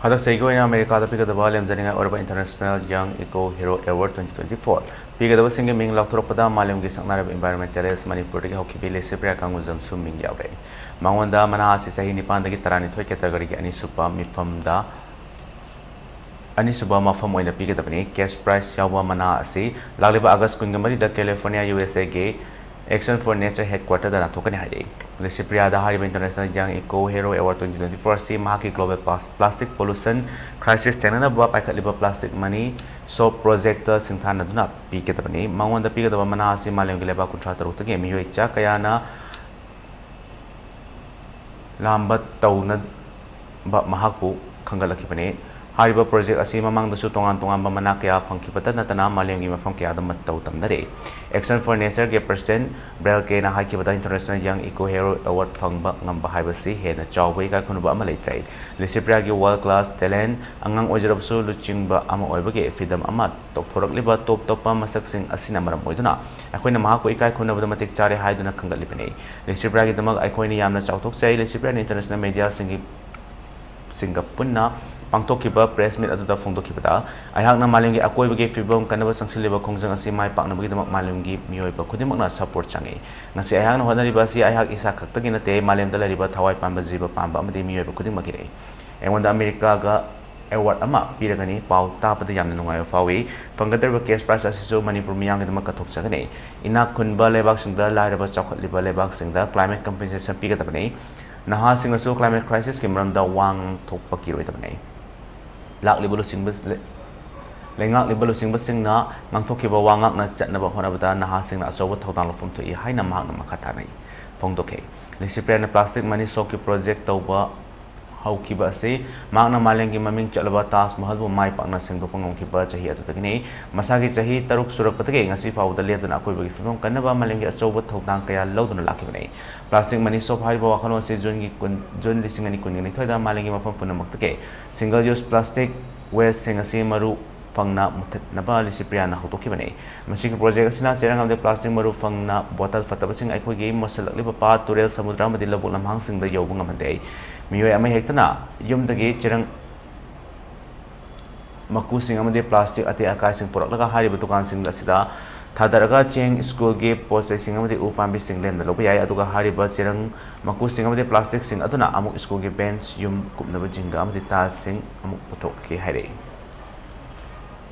Hada Sego in America, the Pick of the Volume Zania or International Young Eco Hero Award 2024. Pick of the singing Ming Laktropada, Malim Gisang environmentalist, Manipur, Hockey, Licypriya Kangujam, Swimming Yaore. Mawanda Manasi Sahini Panda Gitarani category any super mifamda. Ani suba mafam oina pigadabani cash prize yawa mana asi lagliba August kungamari da California USA ge Action for Nature headquarter da nathokani haide Licypriya da hariba International Young Eco Hero Award 2024 si mahaki global plastic pollution crisis tenana ba paikhatliba plastic money so project singthana duna pigadabani mawanda pigadaba mana asi malem leba kuntra taruk ge miyoi cha kayana lamba tauna ba mahaku khangalakibani Hariba project asi mamang dasu tongan mana kaya fangkipata natana malyamgi mafam kaya da mattaw tamdare Action for Nature ge President Brel ke na hakibata International Young Eco Hero Award fangba ngamba haibasi he na chawbai ka kunuba ama leitrai Licypriya ge world class talent angang ojarabsu luchingba ama oibage fidam ama tokthorokliba top masak sing asina maram oiduna akoina mahako ikai khunabada matik chare haiduna khangalibane Licypriya ge damag akoina yamna chawtok chai Licypriya international media Singapore pangtokiba press meet adu da phongdokibada aihakna malimgi akoibagi fibom kanaba sangsiliba khongjang asi mai paknabagi damak malimgi miyoiba khudimakna support changi ngasi aihakna hodariba si aihak isa khaktagi nate malimda lariba thawai pamba jiba pamba amadi miyoiba khudimaki rei engonda America ga award ama piragani pau tapada yamna nungayo fawi fangadarba case prize asisu Manipur miyang damak kathok chagane ina khunba lebak singda lairaba chawkhatliba lebak singda climate compensation pigatabani naha singasu climate crisis ki maramda wang thokpa kiroitabani Lak libalo singbas lengak libalo singbas singna mangthokiba wangak na chatnaba honabada naha singna asoba thotang lofum to I haina mahak na makathanai phongdoke Licypriya na plastic money soki project tawba haukiba ase mahakna malengi maming chalaba tas mahal bu mai pakna singdo pangongkiba chahi atutagini masagi chahi taruk surakpatake ngasi fawda leduna akoibagi fimom kanaba malengi asoba thotang kaya loduna lakibani plastic money soap hariba wakhano se jun lisingani kunini thoida malengi mafam punamaktage single use plastic waste singasi maru fangna muthatnaba Licypriya na hotokibani masigi project asina serangamde plastic maru fangna bottle fatabasing aikogi mosalakliba pa turel samudra madi labuk lamhang singda yobunga mande miyoi amai hektana yumdagi chirang maku sing amade plastic ate akai sing poraklaga hariba dukan sing asida thadaraga cheng school ge processing amade upambi sing len da lobai aduga hariba chirang maku sing amade plastic sing aduna amuk school ge bench yum kupnaba jinga amade ta sing amuk puthok ke haire